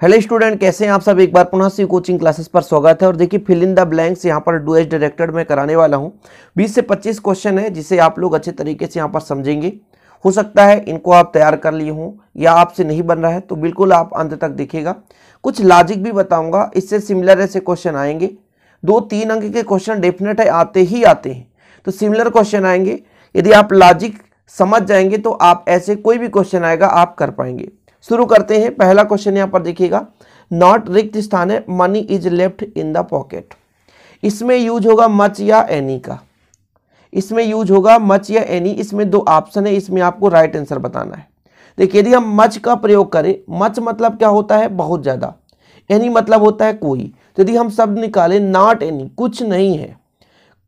Hello student, कैसे हैं आप सब। एक बार पुनः से कोचिंग क्लासेस पर स्वागत है। और देखिए फिल इन द ब्लैंक्स यहाँ पर डू एज डायरेक्टेड में कराने वाला हूँ। 20 से 25 क्वेश्चन है जिसे आप लोग अच्छे तरीके से यहाँ पर समझेंगे। हो सकता है इनको आप तैयार कर लिए हों या आपसे नहीं बन रहा है तो बिल्कुल आप अंत तक देखिएगा। कुछ लॉजिक भी बताऊँगा, इससे सिमिलर ऐसे क्वेश्चन आएंगे। 2-3 अंक के क्वेश्चन डेफिनेट है, आते ही आते हैं, तो सिमिलर क्वेश्चन आएंगे। यदि आप लॉजिक समझ जाएंगे तो आप ऐसे कोई भी क्वेश्चन आएगा आप कर पाएंगे। शुरू करते हैं। पहला क्वेश्चन यहाँ पर देखिएगा, नॉट रिक्त स्थान है, money is left in the pocket. इसमें यूज होगा मच या एनी का। इसमें यूज होगा मच या एनी। इसमें दो ऑप्शन है, इसमें आपको राइट आंसर बताना है। देखिए यदि हम मच का प्रयोग करें, मच मतलब क्या होता है, बहुत ज्यादा। एनी मतलब होता है कोई। तो यदि हम शब्द निकालें नॉट एनी, कुछ नहीं है,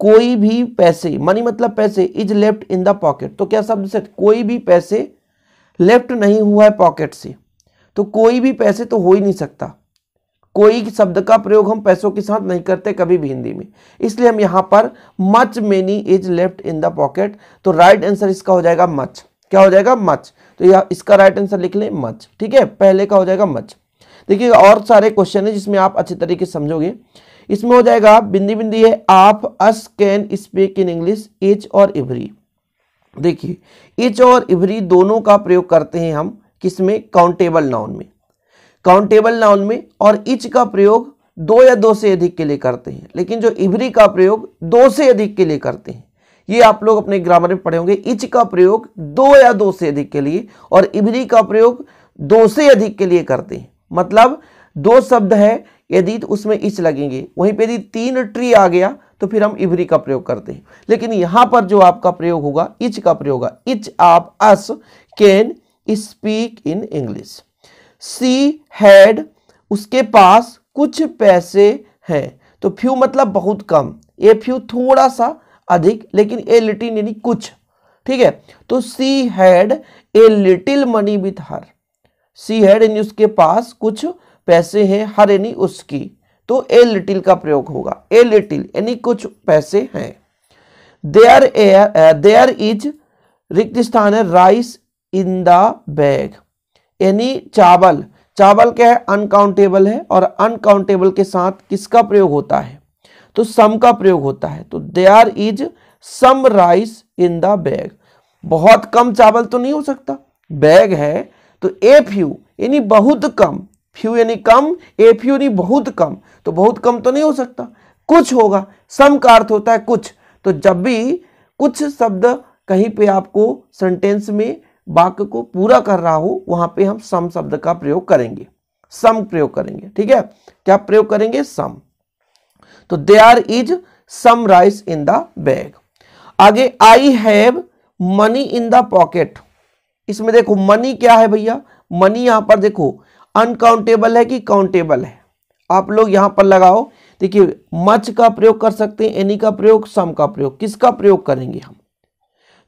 कोई भी पैसे, मनी मतलब पैसे, is left in the pocket, तो क्या शब्द से कोई भी पैसे लेफ्ट नहीं हुआ है पॉकेट से, तो कोई भी पैसे तो हो ही नहीं सकता। कोई शब्द का प्रयोग हम पैसों के साथ नहीं करते कभी भी हिंदी में, इसलिए हम यहाँ पर much many is left in the pocket, तो राइट आंसर इसका हो जाएगा मच। क्या हो जाएगा, मच। तो यह इसका राइट आंसर लिख लें मच। ठीक है, पहले का हो जाएगा मच। देखिए और सारे क्वेश्चन है जिसमें आप अच्छे तरीके से समझोगे। इसमें हो जाएगा बिंदी बिंदी है, आप us can speak in English etch और एवरी। देखिए इच और एवरी दोनों का प्रयोग करते हैं हम किसमें, काउंटेबल नाउन में। काउंटेबल नाउन में और इच का प्रयोग दो या दो से अधिक के लिए करते हैं, लेकिन जो एवरी का प्रयोग दो से अधिक के लिए करते हैं। ये आप लोग अपने ग्रामर में पढ़े होंगे। इच का प्रयोग दो या दो से अधिक के लिए और एवरी का प्रयोग दो से अधिक के लिए करते हैं। मतलब दो शब्द है, यदि तो उसमें इच लगेंगे, वहीं पे यदि 3 ट्री आ गया तो फिर हम इवरी का प्रयोग करते हैं। लेकिन यहां पर जो आपका प्रयोग होगा इच का प्रयोग होगा। इच आप us can speak in English. She had, उसके पास कुछ पैसे हैं, तो फ्यू मतलब बहुत कम, ए फ्यू थोड़ा सा अधिक, लेकिन ए लिटिल यानी कुछ। ठीक है, तो she had a little money with her. She had यानी उसके पास कुछ पैसे हैं, हर यानी उसकी, तो ए लिटिल का प्रयोग होगा। ए लिटिल यानी कुछ पैसे हैं। देयर इज रिक्त स्थान है, राइस इन द बैग, यानी चावल। चावल क्या है, अनकाउंटेबल है, और अनकाउंटेबल के साथ किसका प्रयोग होता है, तो सम का प्रयोग होता है। तो there is some rice in the bag. बहुत कम चावल तो नहीं हो सकता, बैग है, तो ए फ्यू यानी बहुत कम, फ्यू यानी कम, ए फ्यू यानी बहुत कम, तो बहुत कम तो नहीं हो सकता, कुछ होगा। सम का अर्थ होता है कुछ, तो जब भी कुछ शब्द कहीं पे आपको सेंटेंस में वाक्य को पूरा कर रहा हो, वहां पे हम सम शब्द का प्रयोग करेंगे, सम प्रयोग करेंगे। ठीक है, क्या प्रयोग करेंगे, सम। तो there is some rice in the bag. आगे I have money in the pocket. इसमें देखो मनी क्या है भैया, मनी यहां पर देखो अनकाउंटेबल है कि काउंटेबल है, आप लोग यहां पर लगाओ। देखिए मच का प्रयोग कर सकते हैं, एनी का प्रयोग, सम का प्रयोग। किसका प्रयोग करेंगे हम,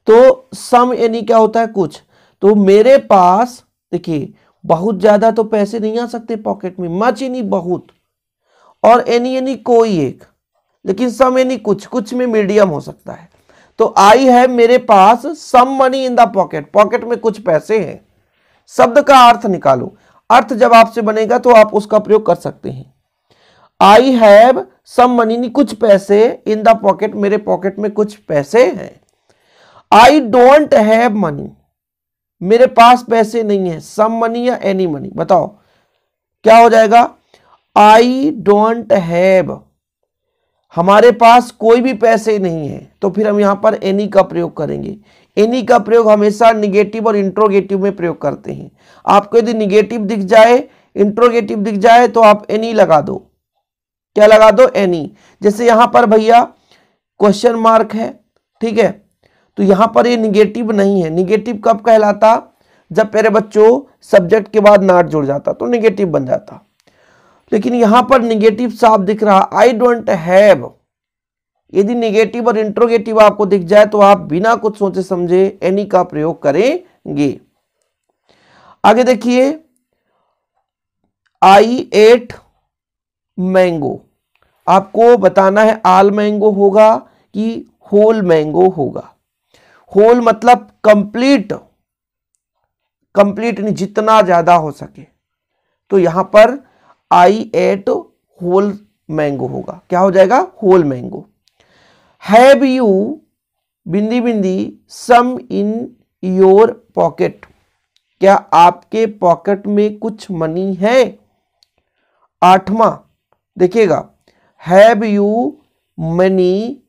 तो सम एनी क्या होता है, कुछ। तो मेरे पास देखिए बहुत ज्यादा तो पैसे नहीं आ सकते पॉकेट में, मच यानी बहुत, और एनी यानी कोई एक, लेकिन सम यानी कुछ, कुछ में मीडियम हो सकता है। तो आई है मेरे पास some money in the pocket, pocket में कुछ पैसे हैं। शब्द का अर्थ निकालो, अर्थ जब आपसे बनेगा तो आप उसका प्रयोग कर सकते हैं। आई हैव सम मनी, कुछ पैसे, इन द पॉकेट, मेरे पॉकेट में कुछ पैसे हैं। आई डोंट हैव मनी, मेरे पास पैसे नहीं है, सम मनी या एनी मनी, बताओ क्या हो जाएगा। आई डोंट हैव, हमारे पास कोई भी पैसे नहीं है, तो फिर हम यहां पर एनी का प्रयोग करेंगे। एनी का प्रयोग हमेशा निगेटिव और इंट्रोगेटिव में प्रयोग करते हैं। आपको यदि निगेटिव दिख जाए, इंट्रोगेटिव दिख जाए, तो आप एनी लगा दो। क्या लगा दो, एनी। जैसे यहां पर भैया क्वेश्चन मार्क है, ठीक है, तो यहां पर ये निगेटिव नहीं है। निगेटिव कब कहलाता, जब मेरे बच्चों सब्जेक्ट के बाद नॉट जुड़ जाता तो निगेटिव बन जाता, लेकिन यहां पर निगेटिव साफ दिख रहा, आई डोंट हैव। यदि निगेटिव और इंट्रोगेटिव आपको दिख जाए तो आप बिना कुछ सोचे समझे एनी का प्रयोग करेंगे। आगे देखिए, आई एट मैंगो, आपको बताना है ऑल मैंगो होगा कि होल मैंगो होगा। होल मतलब कंप्लीट, कंप्लीट नहीं, जितना ज्यादा हो सके, तो यहां पर आई एट होल मैंगो होगा। क्या हो जाएगा? Whole mango. हैव यू बिंदी बिंदी सम इन योर पॉकेट, क्या आपके पॉकेट में कुछ मनी है? आठवां देखिएगा, have you money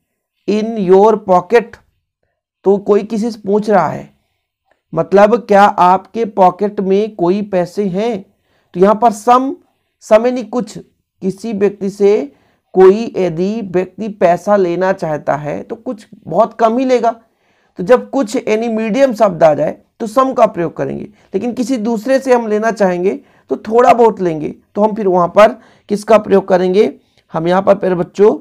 in your pocket, तो कोई किसी से पूछ रहा है, मतलब क्या आपके पॉकेट में कोई पैसे हैं? तो यहां पर सम यानी कुछ, किसी व्यक्ति से कोई यदि व्यक्ति पैसा लेना चाहता है तो कुछ बहुत कम ही लेगा। तो जब कुछ यानी मीडियम शब्द आ जाए तो सम का प्रयोग करेंगे, लेकिन किसी दूसरे से हम लेना चाहेंगे तो थोड़ा बहुत लेंगे, तो हम फिर वहां पर किसका प्रयोग करेंगे? हम यहां पर प्यारे बच्चों,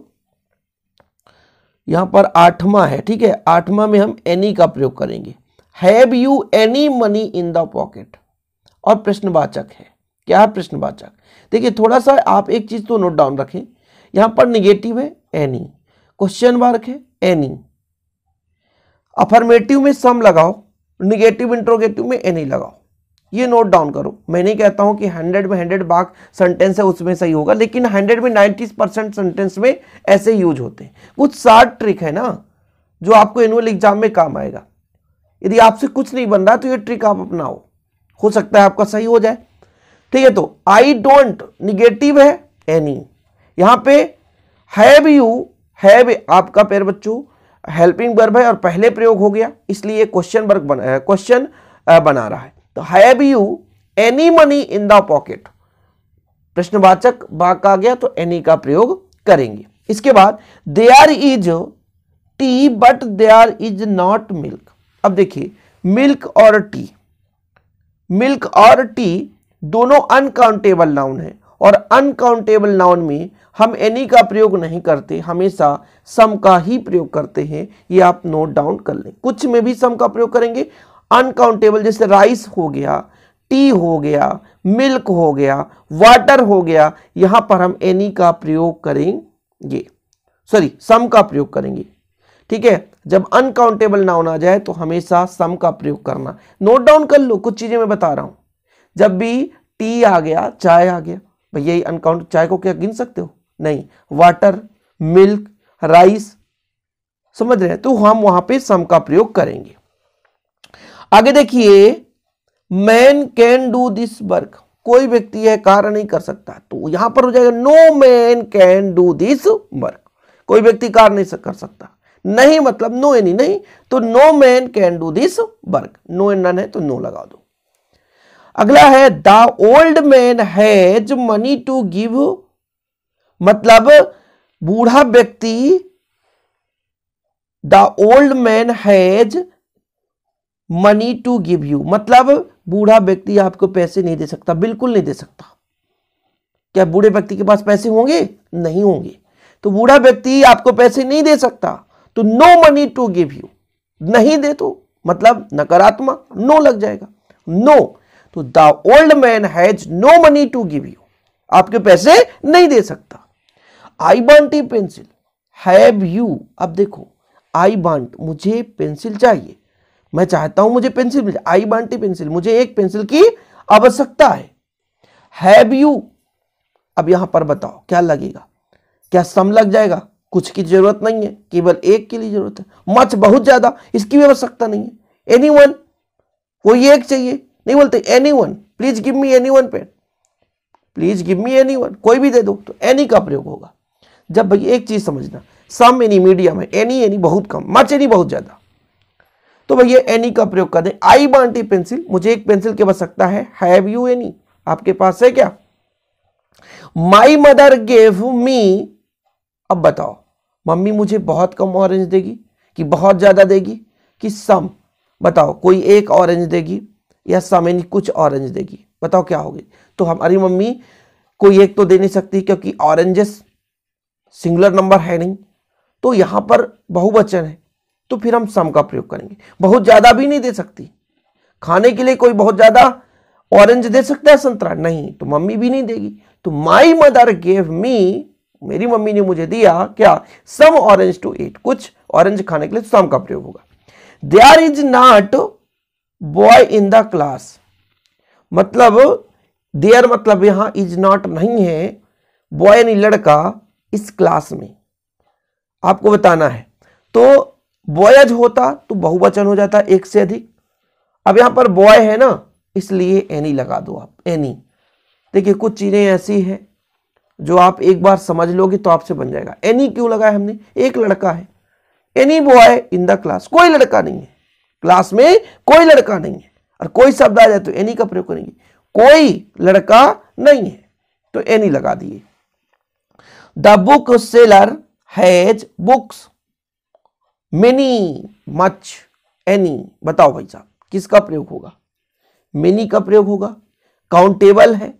यहां पर आठवां है, ठीक है, आठवां में हम एनी का प्रयोग करेंगे। Have you any money in the pocket, और प्रश्नवाचक है। क्या है? प्रश्नवाचक। देखिए थोड़ा सा आप एक चीज तो नोट डाउन रखें, यहां पर निगेटिव है एनी, क्वेश्चन मार्क है एनी, अफर्मेटिव में सम लगाओ, निगेटिव इंट्रोगेटिव में एनी लगाओ। ये नोट डाउन करो। मैं नहीं कहता हूं कि 100 में 100 भाग सेंटेंस है उसमें सही होगा, लेकिन 100 में 90% सेंटेंस में ऐसे यूज होते हैं। कुछ शार्ट ट्रिक है ना जो आपको एनुअल एग्जाम में काम आएगा। यदि आपसे कुछ नहीं बन रहा तो ये ट्रिक आप अपनाओ, हो सकता है आपका सही हो जाए। ठीक है, तो आई डोंट निगेटिव है एनी, यहां पे हैव यू, हैव आपका प्यारे बच्चों हेल्पिंग वर्ब है और पहले प्रयोग हो गया, इसलिए क्वेश्चन वर्ग बना रहा है। तो have you any money in the pocket, प्रश्नवाचक वाक्य आ गया तो एनी का प्रयोग करेंगे। इसके बाद there is tea but there is not milk. अब देखिए मिल्क और टी, मिल्क और टी दोनों अनकाउंटेबल नाउन है, और अनकाउंटेबल नाउन में हम एनी का प्रयोग नहीं करते, हमेशा सम का ही प्रयोग करते हैं। ये आप नोट डाउन कर लें। कुछ में भी सम का प्रयोग करेंगे, अनकाउंटेबल जैसे राइस हो गया, टी हो गया, मिल्क हो गया, वाटर हो गया, यहां पर हम एनी का प्रयोग करेंगे, सॉरी सम का प्रयोग करेंगे। ठीक है, जब अनकाउंटेबल नाउन आ जाए तो हमेशा सम का प्रयोग करना। नोट डाउन कर लो, कुछ चीजें मैं बता रहा हूं। जब भी टी आ गया, चाय आ गया, भैया ये अनकाउंट, चाय को क्या गिन सकते हो? नहीं। वाटर, मिल्क, राइस, समझ रहे हैं? तो हम वहां पे सम का प्रयोग करेंगे। आगे देखिए, man can do this work, कोई व्यक्ति है कार्य नहीं कर सकता, तो यहां पर हो जाएगा no man can do this work, कोई व्यक्ति कार्य नहीं कर सकता। नहीं मतलब नो एनी नहीं, तो no man can do this work, no and none है तो नो लगा दो। अगला है the old man has money to give, मतलब बूढ़ा व्यक्ति, the old man has money to give you, मतलब बूढ़ा व्यक्ति आपको पैसे नहीं दे सकता, बिल्कुल नहीं दे सकता। क्या बूढ़े व्यक्ति के पास पैसे होंगे? नहीं होंगे। तो बूढ़ा व्यक्ति आपको पैसे नहीं दे सकता, तो no money to give you, नहीं दे तो मतलब नकारात्मक, नो लग जाएगा, नो। तो the old man has no money to give you, आपके पैसे नहीं दे सकता। I want a pencil, have you, अब देखो आई वांट, मुझे पेंसिल चाहिए, मैं चाहता हूं मुझे पेंसिल मिल जाए, आई वांट ए पेंसिल, मुझे एक पेंसिल की आवश्यकता है। हैव यू, अब यहां पर बताओ क्या लगेगा? क्या सम लग जाएगा? कुछ की जरूरत नहीं है, केवल एक के लिए जरूरत है। मच बहुत ज्यादा, इसकी भी आवश्यकता नहीं है। एनीवन, कोई एक चाहिए, नहीं बोलते anyone, please give me anyone pen, please give me anyone, कोई भी दे दो, तो एनी का प्रयोग होगा। जब भाई एक चीज समझना, सम एनी मीडियम है, एनी एनी बहुत कम, मच एनी बहुत ज्यादा, तो भैया एनी का प्रयोग कर दें। आई वांट ए पेंसिल, मुझे एक पेंसिल की आवश्यकता है। हैव यू एनी, आपके पास है क्या? माई मदर गेव मी, अब बताओ मम्मी मुझे बहुत कम ऑरेंज देगी कि बहुत ज्यादा देगी कि सम? बताओ, कोई एक ऑरेंज देगी या सम यानी कुछ ऑरेंज देगी? बताओ क्या होगी? तो हमारी मम्मी कोई एक तो दे नहीं सकती क्योंकि ऑरेंजेस सिंगुलर नंबर है नहीं, तो यहां पर बहुवचन है, तो फिर हम सम का प्रयोग करेंगे। बहुत ज्यादा भी नहीं दे सकती, खाने के लिए कोई बहुत ज्यादा ऑरेंज दे सकता है संतरा? नहीं, तो मम्मी भी नहीं देगी। तो माई मदर गेव मी, मेरी मम्मी ने मुझे दिया क्या? सम ऑरेंज टू ईट, कुछ ऑरेंज खाने के लिए, सम का प्रयोग होगा। There is not boy in the class, मतलब देयर मतलब यहां इज नॉट नहीं है, बॉय यानी लड़का इस क्लास में, आपको बताना है। तो बॉयज होता तो बहुवचन हो जाता एक से अधिक। अब यहां पर बॉय है ना, इसलिए एनी लगा दो आप, एनी। देखिए कुछ चीजें ऐसी हैं जो आप एक बार समझ लोगे तो आपसे बन जाएगा। एनी क्यों लगाया हमने, एक लड़का है, any boy in the class, कोई लड़का नहीं है क्लास में, कोई लड़का नहीं है। और कोई शब्द आ जाए तो एनी का प्रयोग करेंगे, कोई लड़का नहीं है तो एनी लगा दिए। The book seller has books many much any, बताओ भाई साहब किसका प्रयोग होगा, मेनी का प्रयोग होगा। काउंटेबल है,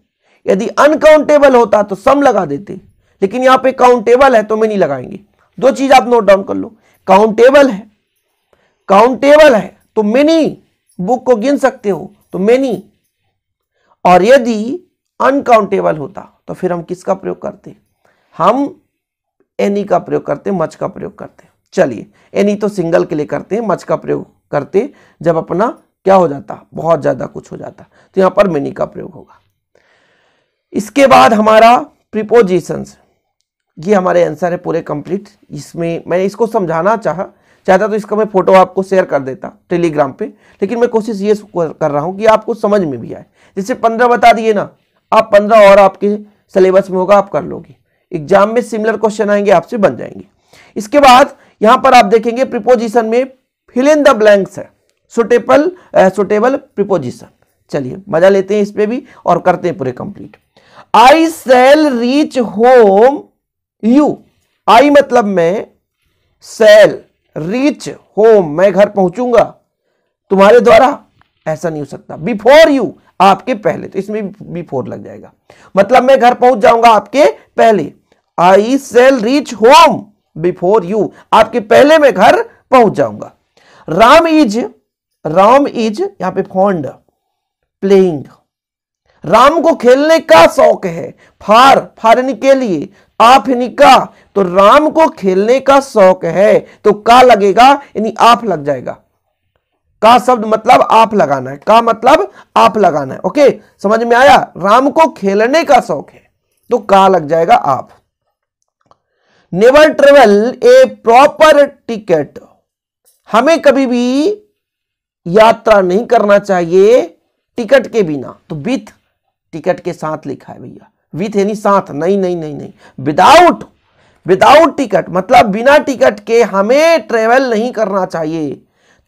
यदि अनकाउंटेबल होता तो सम लगा देते, लेकिन यहां पे काउंटेबल है तो मेनी लगाएंगे। दो चीज आप नोट डाउन कर लो, काउंटेबल है, काउंटेबल है तो मेनी, बुक को गिन सकते हो तो मेनी, और यदि अनकाउंटेबल होता तो फिर हम किसका प्रयोग करते, हम एनी का प्रयोग करते, मच का प्रयोग करते। चलिए एनी तो सिंगल के लिए करते हैं, मच का प्रयोग करते जब अपना क्या हो जाता, बहुत ज्यादा कुछ हो जाता, तो यहां पर मेनी का प्रयोग होगा। इसके बाद हमारा प्रीपोजिशंस, ये हमारे आंसर है पूरे कंप्लीट। इसमें मैंने इसको समझाना चाहता तो इसका मैं फोटो आपको शेयर कर देता टेलीग्राम पे, लेकिन मैं कोशिश ये कर रहा हूं कि आपको समझ में भी आए। जैसे 15 बता दिए ना, आप 15 और आपके सिलेबस में होगा, आप कर लोगे, एग्जाम में सिमिलर क्वेश्चन आएंगे आपसे बन जाएंगे। इसके बाद यहां पर आप देखेंगे प्रीपोजिशन में फिल इन द ब्लैंक्स है, सुटेबल प्रीपोजिशन। चलिए मजा लेते हैं इस पे भी और करते हैं पूरे complete. I shall reach home you, I मतलब मैं, शैल, रीच होम मैं घर पहुंचूंगा तुम्हारे द्वारा, ऐसा नहीं हो सकता। बिफोर यू आपके पहले, तो इसमें बिफोर लग जाएगा, मतलब मैं घर पहुंच जाऊंगा आपके पहले। आई shall reach home before you, आपके पहले मैं घर पहुंच जाऊंगा। राम इज यहां पे फॉन्ड प्लेइंग, राम को खेलने का शौक है, फारने के लिए, आप यानी का, तो राम को खेलने का शौक है तो का लगेगा यानी आप लग जाएगा। का शब्द मतलब आप लगाना है, का मतलब आप लगाना है। ओके समझ में आया, राम को खेलने का शौक है तो का लग जाएगा आप। नेवर ट्रेवल ए प्रॉपर टिकट, हमें कभी भी यात्रा नहीं करना चाहिए टिकट के बिना, तो विथ टिकट के साथ लिखा है भैया, विथ यानी साथ, नहीं, विदाउट टिकट मतलब बिना टिकट के हमें ट्रेवल नहीं करना चाहिए।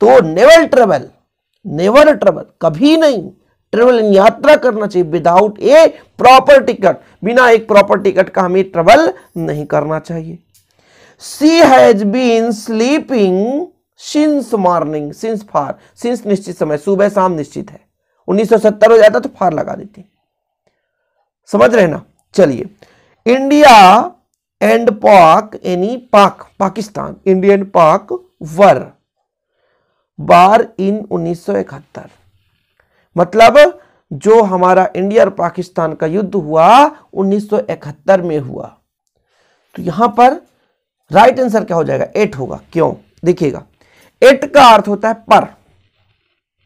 तो नेवर ट्रेवल कभी नहीं, ट्रेवल यात्रा करना चाहिए विदाउट ए प्रॉपर टिकट, बिना एक प्रॉपर टिकट का हमें ट्रेवल नहीं करना चाहिए। She has been sleeping since morning, since निश्चित समय, सुबह शाम निश्चित है, 1970 हो जाता तो फार लगा देते, समझ रहे ना। चलिए इंडिया एंड पाक यानी पाकिस्तान, इंडिया एंड पाक वार इन 1971, मतलब जो हमारा इंडिया और पाकिस्तान का युद्ध हुआ 1971 में हुआ। तो यहां पर राइट आंसर क्या हो जाएगा, 8 होगा। क्यों, देखिएगा 8 का अर्थ होता है पर,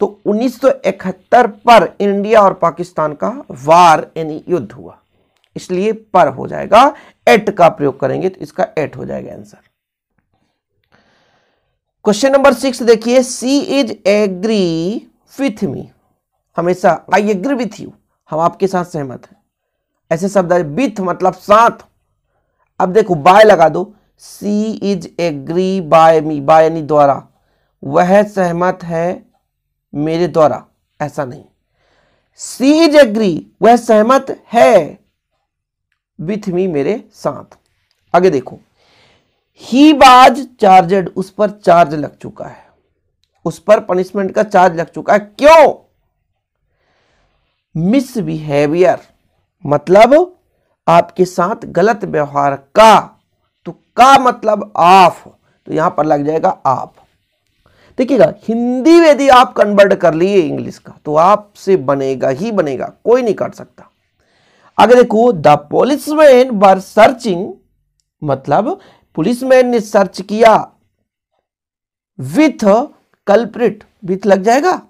तो 1971 पर इंडिया और पाकिस्तान का वार यानी युद्ध हुआ, इसलिए पर हो जाएगा। 8 का प्रयोग करेंगे तो इसका 8 हो जाएगा आंसर। क्वेश्चन नंबर 6 देखिए, सी इज एग्री विथ मी, हमेशा आई एग्री विथ यू, हम आपके साथ सहमत हैं, ऐसे शब्द है। विथ मतलब साथ, अब देखो बाय लगा दो, she is agree by me, by यानी द्वारा, वह सहमत है मेरे द्वारा, ऐसा नहीं। सी इज एग्री वह सहमत है विथ मी मेरे साथ। आगे देखो, ही वाज चार्जड, उस पर चार्ज लग चुका है, उस पर पनिशमेंट का चार्ज लग चुका है। क्यों, मिसबिहेवियर मतलब आपके साथ गलत व्यवहार का, तो का मतलब आप, तो यहां पर लग जाएगा आप। देखिएगा हिंदी में यदि आप कन्वर्ट कर लिए इंग्लिश का तो आपसे बनेगा ही बनेगा, कोई नहीं काट सकता। आगे देखो, द पुलिसमैन वर सर्चिंग, मतलब पुलिसमैन ने सर्च किया, विथ कल्प्रिट, विथ लग जाएगा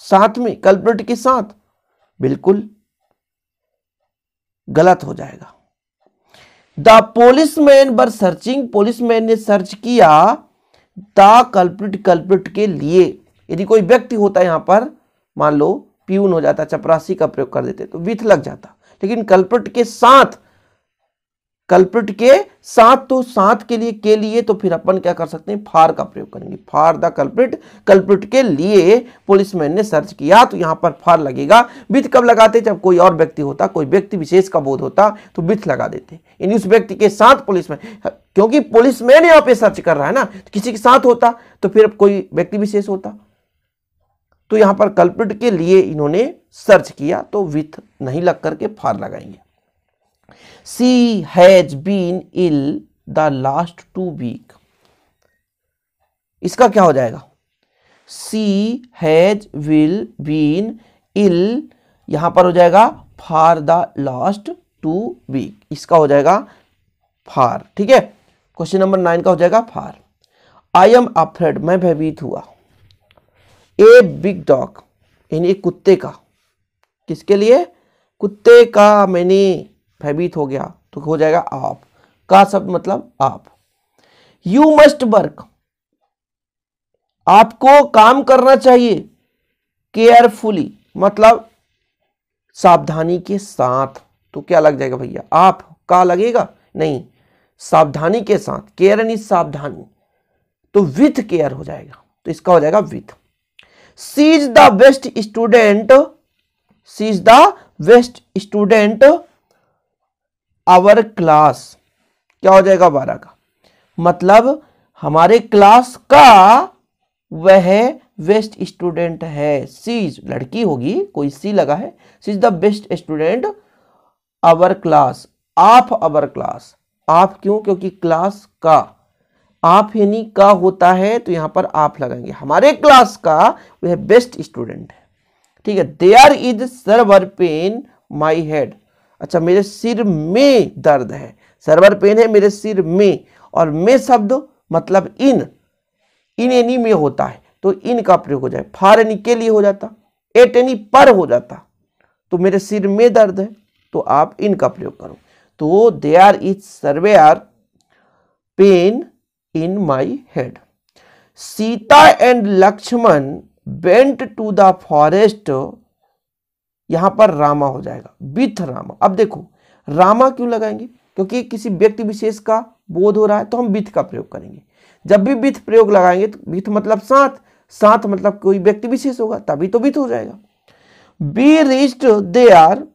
साथ में, कल्प्रिट के साथ, बिल्कुल गलत हो जाएगा। The policeman were searching, policeman ने सर्च किया द कल्प्रिट, कल्प्रिट के लिए। यदि कोई व्यक्ति होता है यहां पर, मान लो प्यून हो जाता, चपरासी का प्रयोग कर देते तो विथ लग जाता, लेकिन कल्प्रिट के साथ, कल्प्रिट के साथ तो साथ के लिए तो फिर अपन क्या कर सकते हैं, फार का प्रयोग करेंगे। फार द कल्प्रिट, कल्प्रिट के लिए पुलिसमैन ने सर्च किया, तो यहां पर फार लगेगा। विथ कब लगाते, जब कोई और व्यक्ति होता, कोई व्यक्ति विशेष का बोध होता तो विथ लगा देते, यानी उस व्यक्ति के साथ पुलिसमैन, क्योंकि पुलिसमैन यहां पे सर्च कर रहा है ना, तो किसी के साथ होता तो फिर कोई व्यक्ति विशेष होता, तो यहां पर कल्प्रिट के लिए इन्होंने सर्च किया, तो विथ नहीं लग करके फार लगाएंगे। She has been ill the last 2 weeks, इसका क्या हो जाएगा, She has been ill, यहां पर हो जाएगा for the last 2 weeks, इसका हो जाएगा फार। ठीक है, क्वेश्चन नंबर 9 का हो जाएगा फार। I am afraid, मैं भयभीत हुआ। ए बिग डॉग, यानी एक कुत्ते का, किसके लिए, कुत्ते का, मैंने भयभीत हो गया, तो हो जाएगा आप, का शब्द मतलब आप। यू मस्ट वर्क, आपको काम करना चाहिए। केयरफुली मतलब सावधानी के साथ, तो क्या लग जाएगा भैया, आप का लगेगा नहीं, सावधानी के साथ, केयर यानी सावधानी, तो विथ केयर हो जाएगा, तो इसका हो जाएगा with. She is the best student, she is the best student our class, क्या हो जाएगा 12 का, मतलब हमारे क्लास का वह बेस्ट स्टूडेंट है। सी लड़की होगी, कोई सी लगा है, she is the best student our class, of our class. आप क्यों, क्योंकि क्लास का, आप यानी का होता है, तो यहां पर आप लगाएंगे, हमारे क्लास का वह बेस्ट स्टूडेंट है। ठीक है, there is severe pain my head, अच्छा मेरे सिर में दर्द है, सर्वर पेन है मेरे सिर में, और में शब्द मतलब इन यानी में होता है, तो इन का प्रयोग हो जाए, फार यानी के लिए हो जाता, एट यानी पर हो जाता, तो मेरे सिर में दर्द है, तो आप इन का प्रयोग करो, तो there is severe pain in my head. Sita and Lakshman went to the forest, यहां पर रामा हो जाएगा, विथ रामा। अब देखो रामा क्यों लगाएंगे, क्योंकि किसी व्यक्ति विशेष का बोध हो रहा है, तो हम विथ का प्रयोग करेंगे। जब भी विथ प्रयोग लगाएंगे तो विथ मतलब साथ, साथ मतलब कोई व्यक्ति विशेष होगा, तभी तो विथ हो जाएगा। Be reached there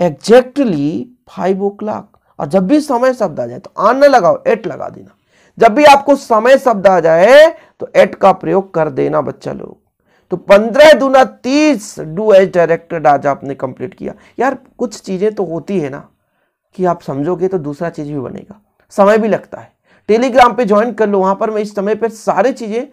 exactly 5 o'clock, और जब भी समय शब्द आ जाए तो आन न लगाओ, एट लगा देना। जब भी आपको समय शब्द आ जाए तो एट का प्रयोग कर देना बच्चा लोग। तो 15 दूना 30 डू एज डायरेक्टेड आज आपने कंप्लीट किया। यार कुछ चीजें तो होती है ना कि आप समझोगे तो दूसरा चीज भी बनेगा, समय भी लगता है। टेलीग्राम पे ज्वाइन कर लो, वहां पर मैं इस समय पे सारी चीजें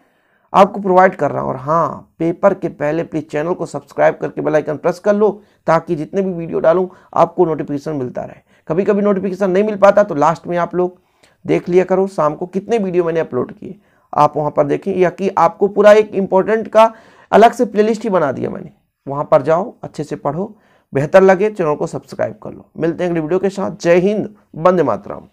आपको प्रोवाइड कर रहा हूं। और हाँ, पेपर के पहले प्लीज चैनल को सब्सक्राइब करके बेल आइकन प्रेस कर लो, ताकि जितने भी वीडियो डालूं आपको नोटिफिकेशन मिलता रहे। कभी कभी नोटिफिकेशन नहीं मिल पाता तो लास्ट में आप लोग देख लिया करो शाम को कितने वीडियो मैंने अपलोड किए, आप वहां पर देखें, या कि आपको पूरा एक इंपॉर्टेंट का अलग से प्लेलिस्ट ही बना दिया मैंने, वहां पर जाओ अच्छे से पढ़ो, बेहतर लगे चैनल को सब्सक्राइब कर लो। मिलते हैं अगली वीडियो के साथ। जय हिंद, वंदे मातरम।